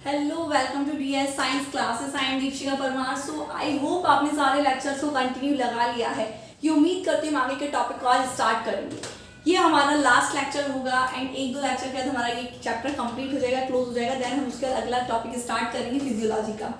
Hello, welcome to DS science classes. I am Deepika Parmar. So I hope आपने सारे lectures को continue लगा लिया है। ये उम्मीद करती हूँ आगे के टॉपिक को आज स्टार्ट करेंगे। ये हमारा लास्ट लेक्चर होगा एंड एक दो लेक्चर के बाद हमारा ये चैप्टर कंप्लीट हो जाएगा, क्लोज हो जाएगा। देन हम उसके बाद अगला टॉपिक स्टार्ट करेंगे फिजियोलॉजी का।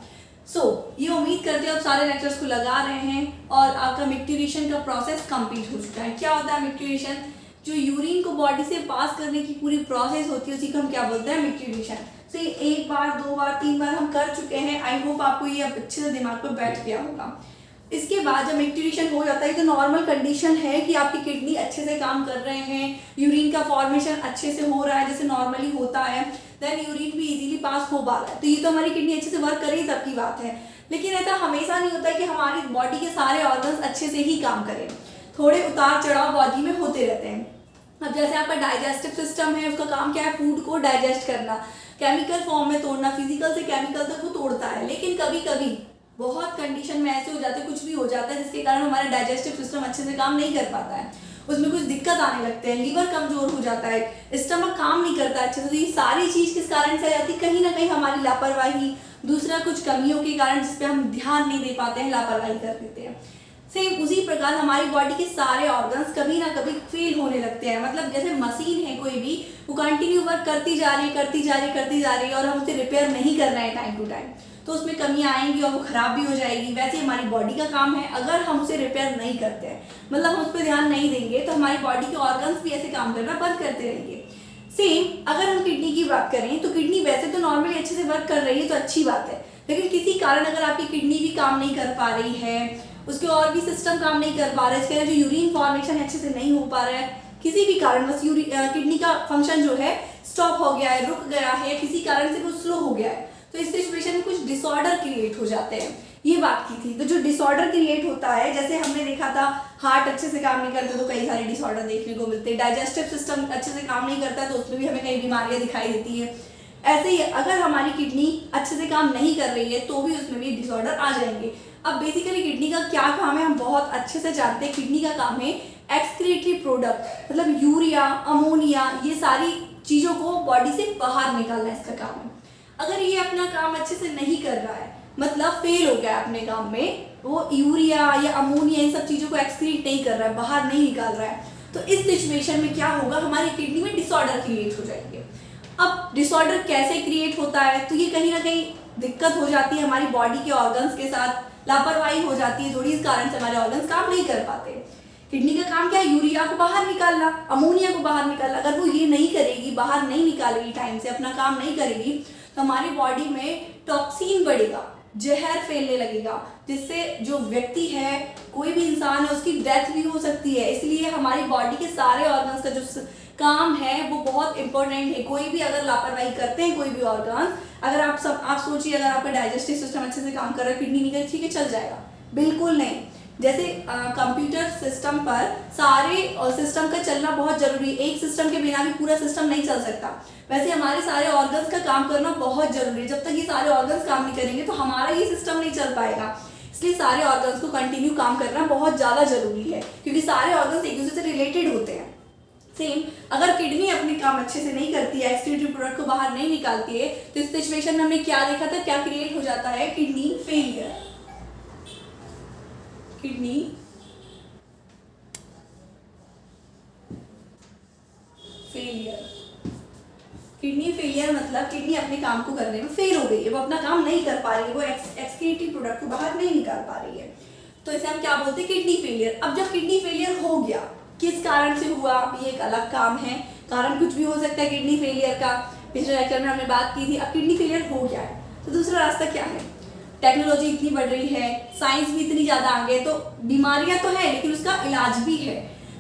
ये उम्मीद करते हैं आप सारे लेक्चर्स को लगा रहे हैं और आपका मिक्ट्यूरेशन का प्रोसेस कंप्लीट हो चुका है। क्या होता है मिक्ट्यूरेशन? जो यूरिन को बॉडी से पास करने की पूरी प्रोसेस होती है उसी को हम क्या बोलते हैं? मिक्ट्यूरेशन। तो ये एक बार, दो बार, तीन बार हम कर चुके हैं। आई होप आपको ये अब अच्छे से दिमाग पर बैठ गया होगा। इसके बाद जब मिक्ट्यूरेशन हो जाता है तो नॉर्मल कंडीशन है कि आपकी किडनी अच्छे से काम कर रहे हैं, यूरिन का फॉर्मेशन अच्छे से हो रहा है जैसे नॉर्मली होता है, देन यूरिन भी इजीली पास हो पा रहा है। तो ये तो हमारी किडनी अच्छे से वर्क कर रही है तब की बात है। लेकिन ऐसा हमेशा नहीं होता है कि हमारी बॉडी के सारे ऑर्गन्स अच्छे से ही काम करें। थोड़े उतार चढ़ाव बॉडी में होते रहते हैं। अब जैसे आपका डाइजेस्टिव सिस्टम है, उसका काम क्या है? फूड को डाइजेस्ट करना, केमिकल फॉर्म में तोड़ना, फिजिकल से केमिकल तक वो तोड़ता है। लेकिन कभी कभी बहुत कंडीशन में ऐसे हो जाते हैं, कुछ भी हो जाता है जिसके कारण हमारा डाइजेस्टिव सिस्टम अच्छे से काम नहीं कर पाता है, उसमें कुछ दिक्कत आने लगते हैं, लीवर कमजोर हो जाता है, स्टमक काम नहीं करता अच्छे से। तो ये सारी चीज किस कारण से आ जाती है? कहीं ना कहीं हमारी लापरवाही, दूसरा कुछ कमियों के कारण जिसपे हम ध्यान नहीं दे पाते हैं, लापरवाही कर देते हैं। सेम उसी प्रकार हमारी बॉडी के सारे ऑर्गन्स कभी ना कभी फेल होने लगते हैं। मतलब जैसे मशीन है कोई भी, वो कंटिन्यू वर्क करती जा रही है, करती जा रही है, करती जा रही है, और हम उसे रिपेयर नहीं कर रहे हैं टाइम टू टाइम, तो उसमें कमियां आएंगी और वो खराब भी हो जाएगी। वैसे हमारी बॉडी का काम है, अगर हम उसे रिपेयर नहीं करते हैं, मतलब हम उस पर ध्यान नहीं देंगे, तो हमारी बॉडी के ऑर्गन्स भी ऐसे काम करना बंद करते रहेंगे। सेम अगर हम किडनी की बात करें तो किडनी वैसे तो नॉर्मली अच्छे से वर्क कर रही है तो अच्छी बात है, लेकिन किसी कारण अगर आपकी किडनी भी काम नहीं कर पा रही है, उसके और भी सिस्टम काम नहीं कर पा रहे, इसके जो यूरिन फॉर्मेशन अच्छे से नहीं हो पा रहा है, किसी भी कारण बस किडनी का फंक्शन जो है स्टॉप हो गया है, रुक गया है, किसी कारण से वो स्लो हो गया है, तो इस सिचुएशन में कुछ डिसऑर्डर क्रिएट हो जाते हैं। ये बात की थी। तो जो डिसऑर्डर क्रिएट होता है, जैसे हमने देखा था हार्ट अच्छे से काम नहीं करते तो कई सारे डिसऑर्डर देखने को मिलते हैं, डाइजेस्टिव सिस्टम अच्छे से काम नहीं करता है तो उसमें भी हमें कई बीमारियां दिखाई देती है। ऐसे ही अगर हमारी किडनी अच्छे से काम नहीं कर रही है तो भी उसमें भी डिसऑर्डर आ जाएंगे। अब बेसिकली किडनी का क्या काम है हम बहुत अच्छे से जानते हैं। किडनी का काम है एक्सक्रीटरी प्रोडक्ट, मतलब यूरिया, अमोनिया, ये सारी चीजों को बॉडी से बाहर निकालना इसका काम है। अगर ये अपना काम अच्छे से नहीं कर रहा है, मतलब फेल हो गया अपने काम में, वो यूरिया या अमोनिया इन सब चीजों को एक्सक्रीट नहीं कर रहा है, बाहर नहीं निकाल रहा है, तो इस सिचुएशन में क्या होगा? हमारी किडनी में डिसऑर्डर क्रिएट हो जाएंगे। अब डिसऑर्डर कैसे क्रिएट होता है? तो ये कहीं ना कहीं दिक्कत हो जाती है हमारी बॉडी के ऑर्गन्स के साथ, लापरवाही हो जाती है थोड़ी, इस कारण से हमारे ऑर्गन्स काम नहीं कर पाते। किडनी का काम क्या है? यूरिया को बाहर निकालना, अमोनिया को बाहर निकालना। अगर वो ये नहीं करेगी, बाहर नहीं निकालेगी, टाइम से अपना काम नहीं करेगी, तो हमारी बॉडी में टॉक्सिन बढ़ेगा, जहर फैलने लगेगा, जिससे जो व्यक्ति है, कोई भी इंसान है, उसकी डेथ भी हो सकती है। इसलिए हमारी बॉडी के सारे ऑर्गन्स का जो काम है वो बहुत इंपॉर्टेंट है। कोई भी अगर लापरवाही करते हैं, कोई भी ऑर्गन, अगर आप सोचिए, अगर आपका डाइजेस्टिव सिस्टम अच्छे से काम कर रहा है, किडनी नहीं कर, ठीक है चल जाएगा? बिल्कुल नहीं। जैसे कंप्यूटर सिस्टम पर सारे सिस्टम का चलना बहुत जरूरी है, एक सिस्टम के बिना भी पूरा सिस्टम नहीं चल सकता। वैसे हमारे सारे ऑर्गन्स का काम करना बहुत जरूरी है। जब तक ये सारे ऑर्गन्स काम नहीं करेंगे तो हमारा ये सिस्टम नहीं चल पाएगा। इसलिए सारे ऑर्गन्स को कंटिन्यू काम करना बहुत ज्यादा जरूरी है, क्योंकि सारे ऑर्गन्स एक दूसरे से रिलेटेड होते हैं। सेम अगर किडनी अपने काम अच्छे से नहीं करती है, एक्सक्रीटरी प्रोडक्ट को बाहर नहीं निकालती है, तो इस सिचुएशन में हमने क्या देखा था? क्या क्रिएट हो जाता है? Kidney failure. Kidney failure. Kidney failure मतलब किडनी अपने काम को करने में फेल हो गई है, वो अपना काम नहीं कर पा रही है, वो एक्सक्रीटरी प्रोडक्ट को बाहर नहीं निकाल पा रही है, तो इसे हम क्या बोलते हैं? Kidney failure. अब जब किडनी फेलियर हो गया, किस कारण से हुआ ये एक अलग काम है, कारण कुछ भी हो सकता है किडनी फेलियर का, पिछले लेक्चर में हमने बात की थी। अब किडनी फेलियर हो गया है तो दूसरा रास्ता क्या है? टेक्नोलॉजी इतनी बढ़ रही है, साइंस भी इतनी ज्यादा आगे, तो बीमारियां तो है लेकिन उसका इलाज भी है।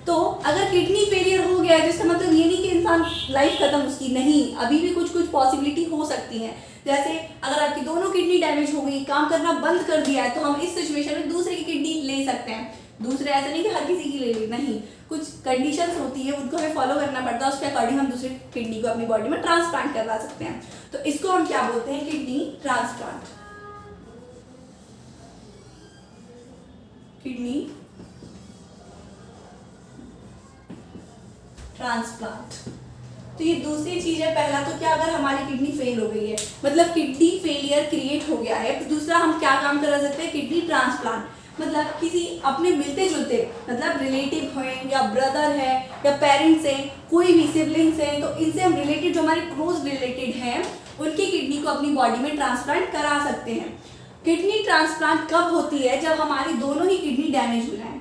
तो अगर किडनी फेलियर हो गया है तो इसका मतलब ये नहीं कि इंसान लाइफ खत्म उसकी, नहीं, अभी भी कुछ कुछ पॉसिबिलिटी हो सकती है। जैसे अगर आपकी दोनों किडनी डैमेज हो गई, काम करना बंद कर दिया है, तो हम इस सिचुएशन में दूसरे की किडनी ले सकते हैं। दूसरे ऐसा नहीं कि हर किसी की ले ली, नहीं, कुछ कंडीशंस होती है उनको हमें फॉलो करना पड़ता है, उसके अकॉर्डिंग हम दूसरी किडनी को अपनी बॉडी में ट्रांसप्लांट करवा सकते हैं। तो इसको हम क्या बोलते हैं? Kidney transplant. Kidney transplant. तो ये दूसरी चीज़ है। पहला तो क्या, अगर हमारी किडनी फेल हो गई है, मतलब किडनी फेलियर क्रिएट हो गया है, तो दूसरा हम क्या काम करा सकते हैं, किडनी ट्रांसप्लांट। मतलब किसी अपने मिलते जुलते, मतलब रिलेटिव हैं या ब्रदर है या पेरेंट्स हैं, कोई भी सिबलिंग्स हैं, तो इनसे हम रिलेटेड, जो हमारे क्लोज रिलेटेड हैं, उनकी किडनी को अपनी बॉडी में ट्रांसप्लांट करा सकते हैं। किडनी ट्रांसप्लांट कब होती है, जब हमारी दोनों ही किडनी डैमेज हो जाए।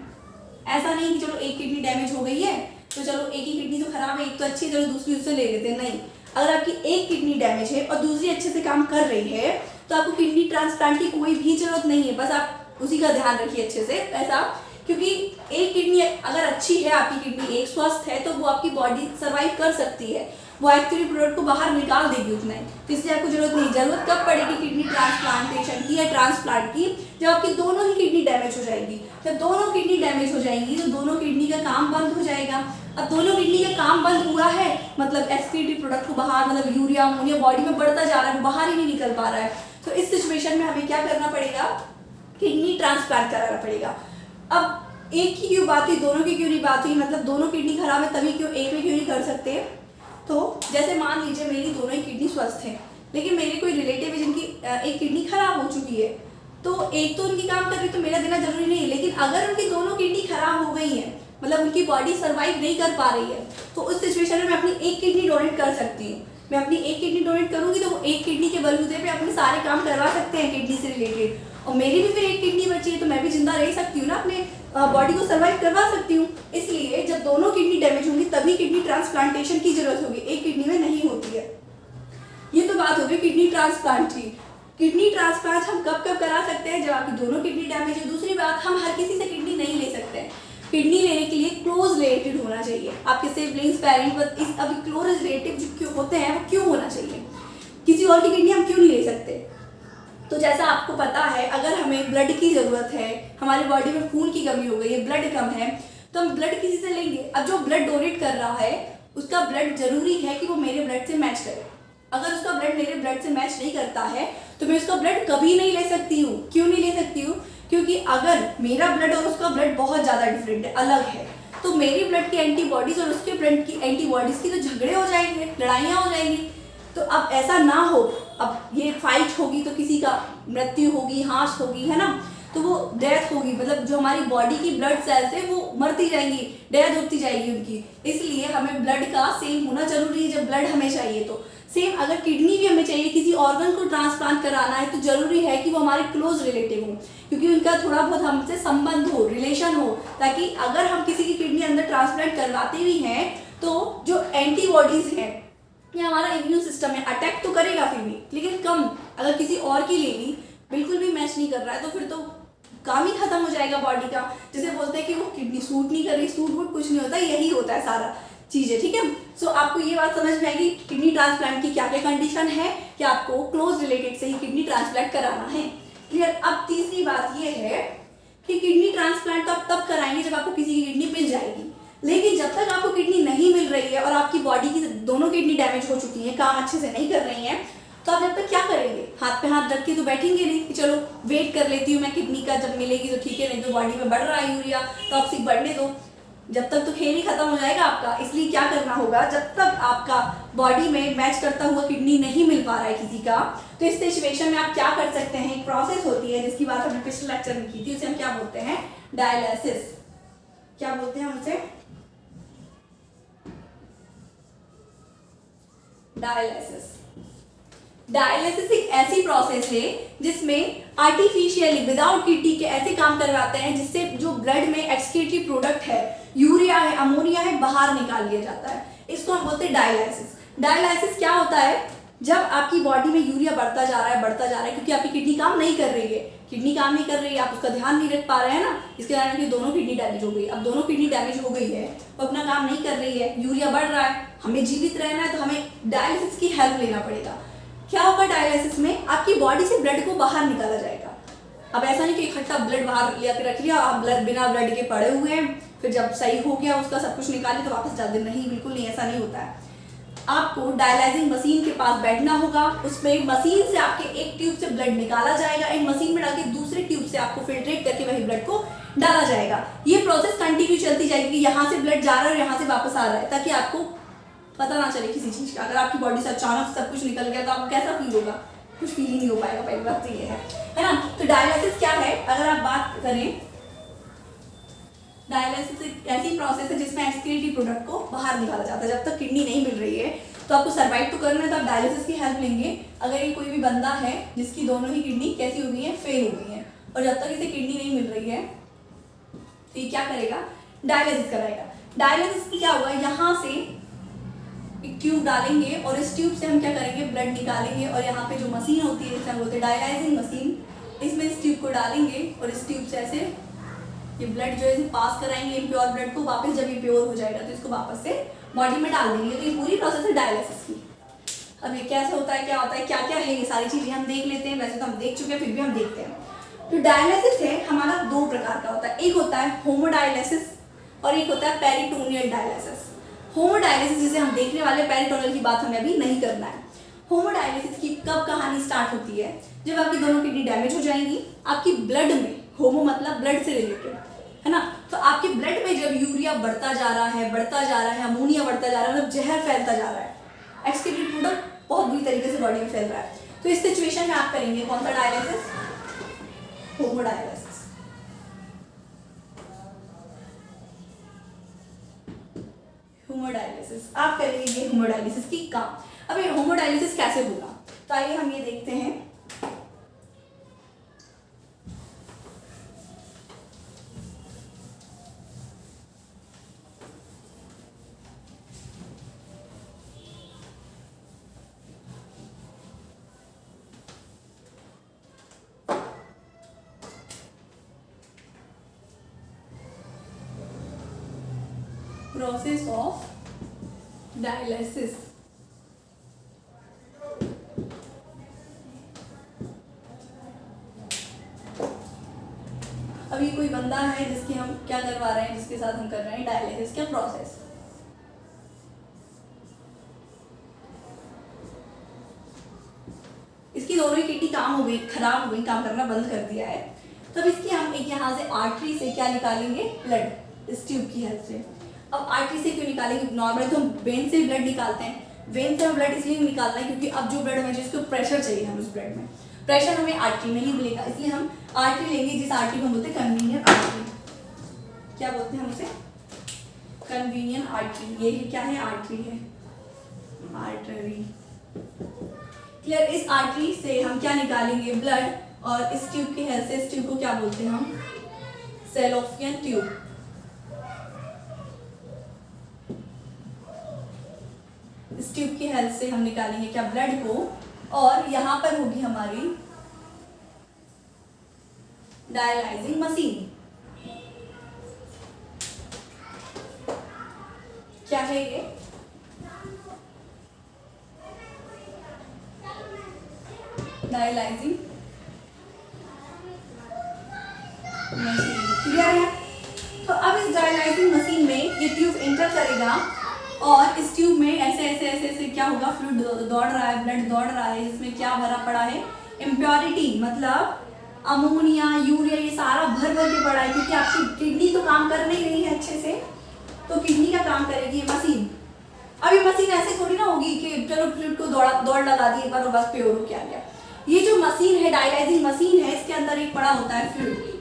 ऐसा नहीं कि चलो एक किडनी डैमेज हो गई है तो चलो एक ही किडनी तो खराब है, एक तो अच्छी है, चलो दूसरी उससे ले लेते हैं। नहीं, अगर आपकी एक किडनी डैमेज है और दूसरी अच्छे से काम कर रही है तो आपको किडनी ट्रांसप्लांट की कोई भी जरूरत नहीं है। बस आप उसी का ध्यान रखिए अच्छे से ऐसा, क्योंकि एक किडनी अगर अच्छी है, आपकी किडनी एक स्वस्थ है, तो वो आपकी बॉडी सर्वाइव कर सकती है, वो एक्चुअली प्रोडक्ट को बाहर निकाल देगी उतना ही। तो इसलिए आपको जरूरत नहीं। जरूरत कब पड़ेगी किडनी ट्रांसप्लांटेशन की या ट्रांसप्लांट की, जब आपकी दोनों ही किडनी डैमेज हो जाएगी। जब दोनों किडनी डैमेज हो जाएंगी तो दोनों किडनी का काम बंद हो जाएगा। अब दोनों किडनी का काम बंद हुआ है, मतलब एक्सक्रीटिव प्रोडक्ट को बाहर, मतलब यूरिया अमोनिया बॉडी में बढ़ता जा रहा है, बाहर ही नहीं निकल पा रहा है। तो इस सिचुएशन में हमें क्या करना पड़ेगा, किडनी ट्रांसप्लांट कराना पड़ेगा। अब एक की क्यों बात हुई, दोनों की क्यों नहीं बात हुई, मतलब दोनों किडनी खराब है तभी क्यों एक में क्यों नहीं कर सकते। तो जैसे मान लीजिए मेरी दोनों ही किडनी स्वस्थ है, लेकिन मेरे कोई रिलेटिव है जिनकी एक किडनी खराब हो चुकी है, तो एक तो उनकी काम कर रही तो मेरा देना जरूरी नहीं है। लेकिन अगर उनकी दोनों किडनी खराब हो गई है, मतलब उनकी बॉडी सर्वाइव नहीं कर पा रही है, तो उस सिचुएशन में मैं अपनी एक किडनी डोनेट कर सकती हूँ। मैं अपनी एक किडनी डोनेट करूंगी तो वो एक किडनी के बलबूते पे अपने सारे काम करवा सकते हैं किडनी से रिलेटेड, और मेरी भी फिर एक किडनी बची है तो मैं भी जिंदा रह सकती हूँ ना, अपने बॉडी को सर्वाइव करवा सकती हूँ। इसलिए जब दोनों किडनी डैमेज होंगी तभी किडनी ट्रांसप्लांटेशन की जरूरत होगी, एक किडनी में नहीं होती है। ये तो बात हो गई किडनी ट्रांसप्लांट की। किडनी ट्रांसप्लांट हम कब कब करा सकते हैं, जब आपकी दोनों किडनी डैमेज है। दूसरी बात, हम हर किसी से किडनी नहीं ले सकते हैं। किडनी लेने के लिए क्लोज रिलेटेड होना चाहिए, आपके सिबलिंग्स, पेरेंट्स, इस अभी क्लोज रिलेटिव जो क्यों होते हैं वो क्यों होना चाहिए, किसी और की किडनी हम क्यों नहीं ले सकते। तो जैसा आपको पता है, अगर हमें ब्लड की ज़रूरत है, हमारी बॉडी में खून की कमी हो गई है, ब्लड कम है, तो हम ब्लड किसी से लेंगे। अब जो ब्लड डोनेट कर रहा है उसका ब्लड जरूरी है कि वो मेरे ब्लड से मैच करे। अगर उसका ब्लड मेरे ब्लड से मैच नहीं करता है तो मैं उसका ब्लड कभी नहीं ले सकती हूँ। क्यों नहीं ले सकती हूँ, क्योंकि अगर मेरा ब्लड और उसका ब्लड बहुत ज़्यादा डिफरेंट है, अलग है, तो मेरी ब्लड की एंटीबॉडीज़ और उसके ब्लड की एंटीबॉडीज़ की तो झगड़े हो जाएंगे, लड़ाइयाँ हो जाएंगी। तो अब ऐसा ना हो, अब ये फाइट होगी तो किसी का मृत्यु होगी, हास होगी, है ना, तो वो डेथ होगी, मतलब जो हमारी बॉडी की ब्लड सेल्स है वो मरती जाएंगी, डेथ होती जाएगी उनकी। इसलिए हमें ब्लड का सेम होना जरूरी है। जब ब्लड हमें चाहिए तो सेम, अगर किडनी भी हमें चाहिए, किसी ऑर्गन को ट्रांसप्लांट कराना है, तो जरूरी है कि वो हमारे क्लोज रिलेटिव हो, क्योंकि उनका थोड़ा बहुत हमसे संबंध हो, रिलेशन हो, ताकि अगर हम किसी की किडनी अंदर ट्रांसप्लांट करवाते भी हैं तो जो एंटीबॉडीज हैं या हमारा इम्यून सिस्टम है, अटैक तो करेगा फिर भी, लेकिन कम। अगर किसी और की ले ली, बिल्कुल भी मैच नहीं कर रहा है, तो फिर तो काम ही खत्म हो जाएगा बॉडी का। जैसे बोलते हैं कि वो किडनी सूट नहीं कर रही, सूट वूट कुछ नहीं होता, यही होता है सारा चीज़ें, ठीक है। सो आपको ये बात समझ में आएगी किडनी ट्रांसप्लांट की क्या क्या कंडीशन है कि आपको क्लोज रिलेटेड से ही किडनी ट्रांसप्लांट कराना है। क्लियर। अब तीसरी बात ये है कि किडनी ट्रांसप्लांट तो आप तब कराएंगे जब आपको किसी की किडनी मिल जाएगी, लेकिन जब तक आपको किडनी नहीं मिल रही है और आपकी बॉडी की दोनों किडनी डैमेज हो चुकी हैं, काम अच्छे से नहीं कर रही हैं, तो आप जब तक क्या करेंगे, हाथ पे हाथ रख के तो बैठेंगे नहीं कि चलो वेट कर लेती हूँ मैं किडनी का, जब मिलेगी तो ठीक है, नहीं तो बॉडी में बढ़ रहा है यूरिया, टॉक्सिक बढ़ने दो। जब तक तो खेल ही खत्म हो जाएगा आपका। इसलिए क्या करना होगा, जब तक आपका बॉडी में मैच करता हुआ किडनी नहीं मिल पा रहा है किसी का, तो इस सिचुएशन में आप क्या कर सकते हैं, एक प्रोसेस होती है जिसकी बात हमने पिछले लेक्चर में की थी, उसे हम क्या बोलते हैं, डायलिसिस। क्या बोलते हैं उसे, डायलिसिस। डायलिसिस एक ऐसी प्रोसेस है जिसमें आर्टिफिशियली विदाउट किडनी के ऐसे काम करवाते हैं जिससे जो ब्लड में एक्सक्रीटरी प्रोडक्ट है, यूरिया है, अमोनिया है, बाहर निकाल लिया जाता है। इसको हम बोलते हैं डायलिसिस। डायलिसिस क्या होता है, जब आपकी बॉडी में यूरिया बढ़ता जा रहा है क्योंकि आपकी किडनी काम नहीं कर रही है, किडनी काम नहीं कर रही है, आप उसका ध्यान नहीं रख पा रहे हैं ना, इसके कारण कि दोनों किडनी डैमेज हो गई। अब दोनों किडनी डैमेज हो गई है, वो अपना काम नहीं कर रही है, यूरिया बढ़ रहा है, हमें जीवित रहना है तो हमें डायलिसिस की हेल्प लेना पड़ेगा। क्या होगा डायलिसिस में, आपकी बॉडी से ब्लड को बाहर निकाला जाएगा। अब ऐसा नहीं कि इकट्ठा ब्लड बाहर ले रख लिया, आप ब्लड बिना ब्लड के पड़े हुए हैं, फिर जब सही हो गया उसका सब कुछ निकाले तो वापस डाल दे, नहीं, बिल्कुल नहीं, ऐसा नहीं होता है। आपको डायलाइजिंग मशीन के पास बैठना होगा, उसमें मशीन से आपके एक ट्यूब से ब्लड निकाला जाएगा, एक मशीन में डाल के दूसरे ट्यूब से आपको फिल्ट्रेट करके वही ब्लड को डाला जाएगा। ये प्रोसेस कंटिन्यू चलती जाएगी, यहाँ से ब्लड जा रहा है और यहाँ से वापस आ रहा है, ताकि आपको पता ना चले किसी चीज़ का। अगर आपकी बॉडी से अचानक सब कुछ निकल गया तो आपको कैसा फील होगा? कुछ फील ही नहीं हो पाएगा, पहली बात तो ये है ना। तो डायलिसिस क्या है, अगर आप बात करें, डायलिसिस एक ऐसी प्रोसेस है जिसमें एक्सक्रीटरी प्रोडक्ट को बाहर निकाला जाता है। जब तक किडनी नहीं मिल रही है तो आपको सर्वाइव तो करना है, तो आप डायलिसिस की हेल्प लेंगे। अगर ये कोई भी बंदा है जिसकी दोनों ही किडनी कैसी हो गई है, फेल हो गई है, और जब तक इसे किडनी नहीं मिल रही है तो ये क्या करेगा, डायलिसिस कराएगा। डायलिसिस क्या होगा, यहाँ से एक ट्यूब डालेंगे और इस ट्यूब से हम क्या करेंगे, ब्लड निकालेंगे, और यहाँ पे जो मशीन होती है जिसे हम बोलते हैं डायलाइजिंग मशीन, इसमें इस ट्यूब को डालेंगे और इस ट्यूब से ऐसे ये ब्लड जो है पास कराएंगे इम्प्योर ब्लड को, वापस जब ये प्योर हो जाएगा तो इसको वापस से बॉडी में डाल देंगे। तो ये पूरी प्रोसेस है डायलिसिस की। अब ये कैसे होता है, क्या होता है, क्या क्या है, ये सारी चीज़ें हम देख लेते हैं। वैसे तो हम देख चुके हैं, फिर भी हम देखते हैं। तो डायलिसिस है हमारा दो प्रकार का होता है, एक होता है होमोडायलिसिस और एक होता है पेरिटोनियल डायलिसिस। होमोडायलिसिस जिसे हम देखने वाले, पेरिटोनियल की बात हमें अभी नहीं करना है। होमोडायलिसिस की कब कहानी स्टार्ट होती है, जब आपकी दोनों किडनी डैमेज हो जाएंगी, आपकी ब्लड में, होमो मतलब ब्लड से रिलेटेड है ना, तो आपके ब्लड में जब यूरिया बढ़ता जा रहा है, अमोनिया बढ़ता जा रहा है, मतलब जहर फैलता जा रहा है, एक्सक्रीटरी प्रोडक्ट बहुत बुरी तरीके से बॉडी में फैल रहा है, तो इस सिचुएशन में आप करेंगे कौन सा डायलिसिस, होमोडायलिसिस। होमोडायलिसिस आप करेंगे ये होमोडायलिसिस की काम। अब ये होमोडायलिसिस कैसे होगा, तो आइए हम ये देखते हैं। Process of dialysis। अभी कोई बंदा है जिसकी हम क्या करवा रहे हैं, जिसके साथ हम कर रहे हैं डायलिसिस का प्रोसेस। इसकी दोनों ही किडनी काम हो गई, खराब हो गई, काम करना बंद कर दिया है। तब इसकी हम एक यहाँ से आर्टरी से क्या निकालेंगे, ब्लड, इस ट्यूब की हेल्प से। अब आर्टरी से क्यों निकालेंगे, नॉर्मली तो हम वेन से ब्लड निकालते हैं। वेन से हम ब्लड इसलिए निकालना है क्योंकि अब जो ब्लड हमें जिसको प्रेशर चाहिए, हम उस ब्लड में प्रेशर हमें आर्टरी में ही मिलेगा, इसलिए हम आर्टरी लेंगे, जिस आर्टरी को हम बोलते हैं कन्वीनियंट आर्टरी। क्या बोलते हैं हम उसे, कन्वीनियंट आर्टरी। ये क्या है, आर्टरी है, आर्टरी। क्लियर। इस आर्टरी से हम क्या निकालेंगे, ब्लड, और इस ट्यूब की हेल्प से, इस ट्यूब को क्या बोलते हैं हम, सेलोफियन ट्यूब। इस ट्यूब की हेल्प से हम निकालेंगे क्या, ब्लड को, और यहां पर होगी हमारी डायलाइजिंग मशीन। क्या है ये, डायलाइजिंग मशीन। क्लियर है। तो अब इस डायलाइजिंग मशीन में ये ट्यूब एंटर करेगा और इस ट्यूब में ऐसे ऐसे ऐसे ऐसे क्या होगा, फ्लूइड दौड़ रहा है, ब्लड दौड़ रहा है। इसमें क्या भरा पड़ा है, इम्प्योरिटी, मतलब अमोनिया, यूरिया, ये सारा भर भर के पड़ा है, क्योंकि आपकी किडनी तो काम कर नहीं रही है अच्छे से, तो किडनी का काम करेगी ये मशीन। अब ये मशीन ऐसे थोड़ी ना होगी कि चलो फ्लूइड को दौड़ लगा दी एक बार और बस प्योर हो के आ गया। ये जो मशीन है, डायलाइजिंग मशीन है, इसके अंदर एक पड़ा होता है फ्लूइड।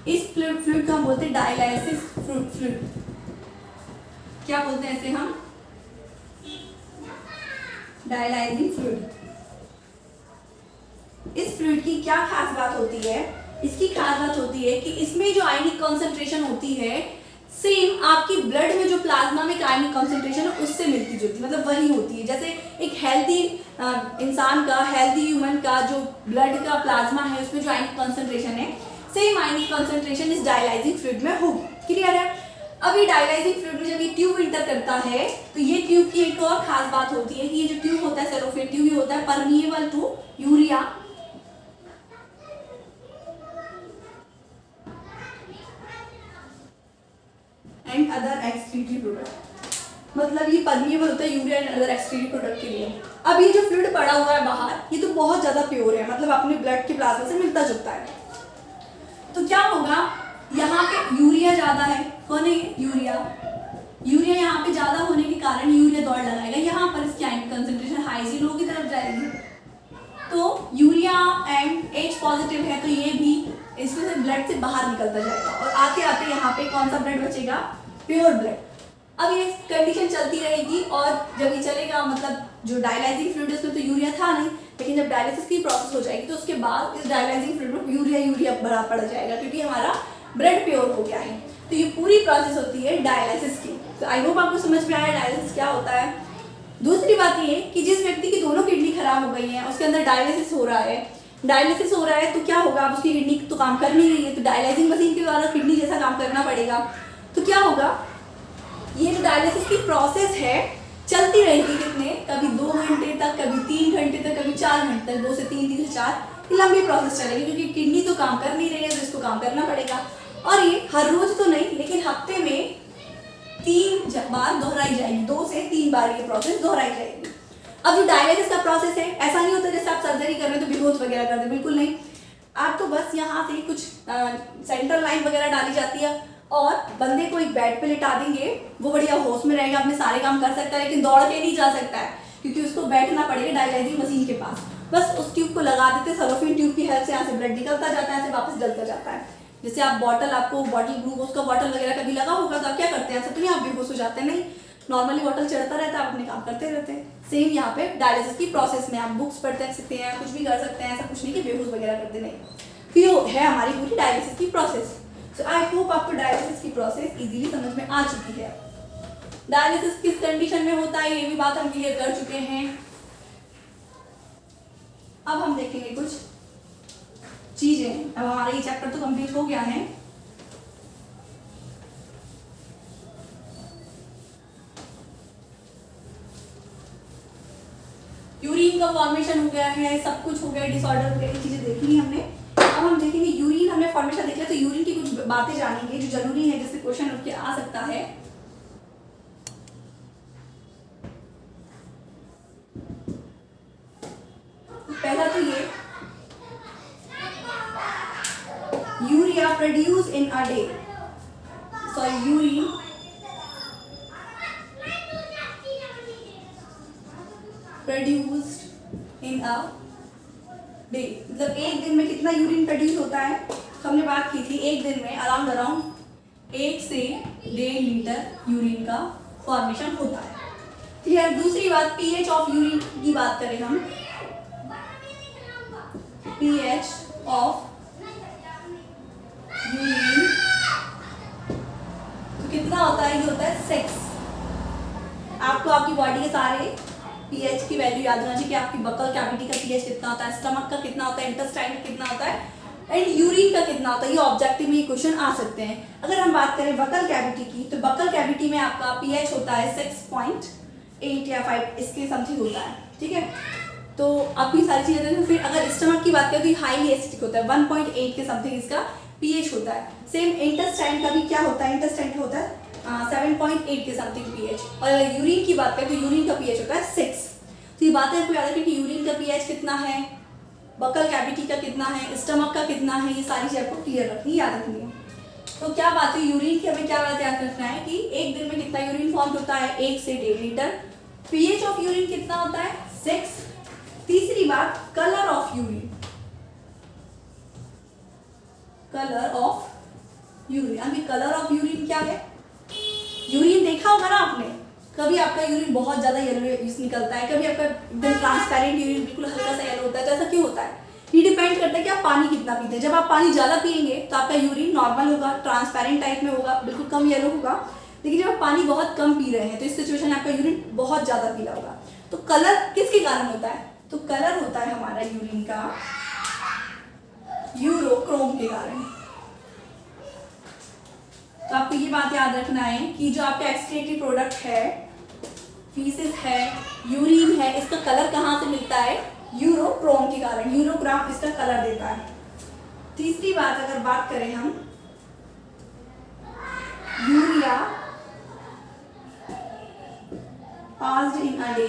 इस फ्लूइड को हम बोलते हैं डायलाइसिस फ्लूइड। क्या बोलते हैं इसे हम, डायलाइजिंग फ्लूइड। इस फ्लूइड की क्या खास बात होती है, इसकी खास बात होती है कि इसमें जो आयनिक कॉन्सेंट्रेशन होती है, सेम आपकी ब्लड में जो प्लाज्मा में आयनिक कॉन्सेंट्रेशन है उससे मिलती जुलती, मतलब वही होती है। जैसे एक हेल्दी इंसान का, हेल्दी ह्यूमन का जो ब्लड का प्लाज्मा है उसमें जो आयनिक कॉन्सेंट्रेशन है, सेम आयनिक कॉन्सेंट्रेशन इस डायलाइजिंग फ्लूइड में होगी। क्लियर है। अब ये डायलाइजिंग फ्लूइड में जब ये ट्यूब इंटर करता है तो ये ट्यूब की एक और खास बात होती है कि ये जो ट्यूब होता है, सेलोफियन ट्यूब, ये होता है permeable to urea and other excretory product. मतलब ये परमिएबल होता है urea and other excretory product के लिए। अब ये जो फ्लूइड पड़ा हुआ है बाहर, ये तो बहुत ज्यादा प्योर है, मतलब अपने ब्लड के प्लाज्मा से मिलता जुलता है। तो क्या होगा, यहाँ पे यूरिया ज्यादा है, कौन है यूरिया, यूरिया यहाँ पे ज़्यादा होने के कारण यूरिया दौड़ लगाएगा, यहाँ पर इसकी आयन कंसेंट्रेशन हाई लो की तरफ जाएगी। तो यूरिया एंड H पॉजिटिव है तो ये भी इसमें से ब्लड से बाहर निकलता जाएगा और आते आते यहाँ पे कौन सा ब्लड बचेगा, प्योर ब्लड। अब ये कंडीशन चलती रहेगी और जब ये चलेगा मतलब जो डायलाइजिंग फ्लूइड उसमें तो यूरिया था नहीं, लेकिन जब डायलिसिस की प्रोसेस हो जाएगी तो उसके बाद इस डायलाइजिंग फ्लूइड में यूरिया भरा पड़ जाएगा क्योंकि हमारा ब्लड प्योर हो गया है। तो ये पूरी प्रोसेस होती है डायलिसिस की। तो आई होप आपको समझ में आया डायलिसिस क्या होता है। दूसरी बात ये कि जिस व्यक्ति की दोनों किडनी खराब हो गई हैं, उसके अंदर डायलिसिस हो रहा है तो क्या होगा, अब उसकी किडनी तो काम कर नहीं रही है, तो डायलाइजिंग मशीन के द्वारा किडनी जैसा काम करना पड़ेगा। तो क्या होगा, ये जो डायलिसिस की प्रोसेस है चलती रहेगी कितने, कभी 2 घंटे तक, कभी 3 घंटे तक, कभी 4 घंटे तक, 2 से 3, 3 से 4, ये लंबी प्रोसेस चलेगी क्योंकि किडनी तो काम कर नहीं रही है तो इसको काम करना पड़ेगा। और ये हर रोज तो नहीं, लेकिन हफ्ते में 3 बार दोहराई जाएगी, 2 से 3 बार ये प्रोसेस दोहराई जाएगी। अब जो डायलिसिस का प्रोसेस है ऐसा नहीं होता जैसे आप सर्जरी कर रहे हो तो बेहोश वगैरह कर दे, बिल्कुल नहीं। आपको बस यहाँ से कुछ सेंट्रल लाइन वगैरह डाली जाती है और बंदे को एक बेड पे लिटा देंगे, वो बढ़िया होश में रहेगा, अपने सारे काम कर सकता है, लेकिन दौड़ के नहीं जा सकता है क्योंकि उसको बैठना पड़ेगा डायलाइजिंग मशीन के पास। बस उस ट्यूब को लगा देते, सलोफिन ट्यूब की हेल्प से यहाँ से ब्लड निकलता जाता है, वापस डलता जाता है। जैसे आप आपको बॉटल ग्लूकोज का बॉटल वगैरह कभी लगा होगा तो आप क्या करते हैं, ऐसा तो नहीं आप बेहोश हो जाते हैं, नहीं, नॉर्मली बॉटल चढ़ता रहता है, आप अपने काम करते रहते हैं। सेम यहाँ पे डायलिसिस की प्रोसेस में आप बुक्स पढ़ते सकते हैं, कुछ भी कर सकते हैं, ऐसा कुछ नहीं कि बेहोश वगैरह करते नहीं। फिर है हमारी पूरी डायलिसिस की प्रोसेस। सो आई होप आपको डायलिसिस की प्रोसेस इजीली समझ में आ चुकी है। डायलिसिस किस कंडीशन में होता है ये भी बात हम क्लियर कर चुके हैं। अब हम देखेंगे कुछ चीजें। अब हमारा ये चैप्टर तो कंप्लीट हो गया है। यूरिन का फॉर्मेशन हो गया है, सब कुछ हो गया, डिसऑर्डर हो गया, ये चीजें देख ली हमने। अब हम देखेंगे यूरिन, हमने फॉर्मेशन देख लिया तो यूरिन की कुछ बातें जानेंगे जो जरूरी है, जिससे क्वेश्चन उठ के आ सकता है। पहला तो ये urea produce in a day, sorry urine produced in a day, मतलब एक दिन में कितना यूरिन प्रोड्यूस होता है। तो हमने बात की थी एक दिन में अराउंड 1 से 1.5 लीटर यूरिन का फॉर्मेशन होता है। ठीक है। दूसरी बात पीएच ऑफ यूरिन की बात करें हम, पीएच ऑफ यूरिन तो कितना होता है, ये होता है 6। आपको आपकी बॉडी के सारे पीएच की वैल्यू याद होना चाहिए कि आपकी बकल कैविटी का पीएच कितना होता है, स्टमक का कितना होता है, इंटेस्टाइन का कितना होता है एंड यूरिन का कितना होता है। ये ऑब्जेक्टिव में ये क्वेश्चन आ सकते हैं। अगर हम बात करें बकल कैविटी की तो बकल कैविटी में आपका पीएच होता है 6.8 या 5 इसके समथिंग होता है। ठीक है, तो आपकी सारी चीजें। फिर अगर स्टमक की बात करें तो ये हाईली एसिडिक होता है, 1.8 के समथिंग इसका पीएच होता है। सेम इंटेस्टाइन का भी क्या होता है, इंटेस्टाइन का होता है 7.8 के समथिंग पीएच। और अगर यूरिन की बात करें तो यूरिन का पीएच होता है 6। तो ये बातें आपको याद रखें कि यूरिन का पीएच कितना है, बकल कैविटी का कितना है, स्टमक का कितना है, ये सारी चीज़ आपको क्लियर रखनी, याद रखनी है। तो क्या बात है यूरिन की, हमें क्या बात याद रखना है कि एक दिन में कितना यूरिन फॉर्म होता है, 1 से 1.5 लीटर। पीएच ऑफ यूरिन कितना होता है, 6। तीसरी बात colour of urine, colour of urine. अभी कलर ऑफ यूरिन क्या है, यूरिन देखा होगा ना आपने, कभी आपका यूरिन बहुत ज्यादा येलो निकलता है, कभी आपका एकदम ट्रांसपेरेंट यूरिन बिल्कुल हल्का सा येलो होता है। तो ऐसा क्यों होता है, ये डिपेंड करता है कि आप पानी कितना पीते हैं। जब आप पानी ज्यादा पिएंगे तो आपका यूरिन नॉर्मल होगा, ट्रांसपेरेंट टाइप में होगा, बिल्कुल कम येलो होगा। लेकिन जब आप पानी बहुत कम पी रहे हैं तो इस सिचुएशन में आपका यूरिन बहुत ज्यादा पीला होगा। तो कलर किसके कारण होता है, तो कलर होता है हमारा यूरिन का यूरोक्रोम के कारण। तो आपको ये बात याद रखना है कि जो आपका एक्सक्रीटरी प्रोडक्ट है, फीसिस है, यूरिन है, इसका कलर कहाँ से मिलता है, यूरोक्रोम के कारण। यूरोग्राफ इसका कलर देता है। तीसरी बात अगर बात करें हम, urea passed in a day,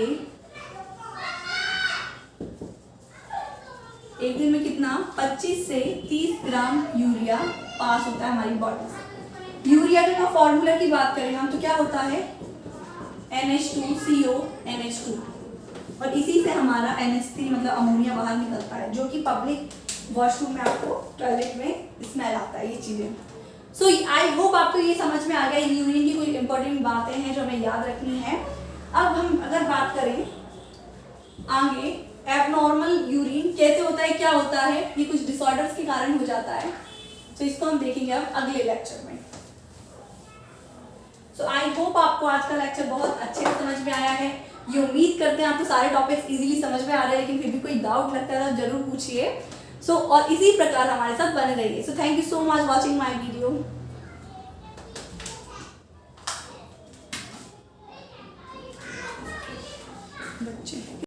एक दिन में कितना 25 से 30 ग्राम यूरिया पास होता है हमारी बॉडी से। यूरिया का फॉर्मूला की बात करें हम तो क्या होता है NH2CO NH2, और इसी से हमारा NH3 मतलब अमोनिया बाहर निकलता है, जो कि पब्लिक वॉशरूम में आपको टॉयलेट में स्मेल आता है ये चीज़ें। सो आई होप आपको ये समझ में आ गया यूरिन की कोई इंपॉर्टेंट बातें हैं जो हमें याद रखनी है। अब हम अगर बात करें आगे एबनॉर्मल यूरिन कैसे होता है, क्या होता है, ये कुछ डिसऑर्डर्स के कारण हो जाता है, तो इसको हम देखेंगे अब अगले लेक्चर में। सो आई होप आपको आज का लेक्चर बहुत अच्छे से समझ में आया है। ये उम्मीद करते हैं आपको सारे टॉपिक्स इजीली समझ में आ रहे हैं, लेकिन फिर भी कोई डाउट लगता है तो जरूर पूछिए। सो और इसी प्रकार हमारे साथ बने रहिए। So thank you so much watching my video.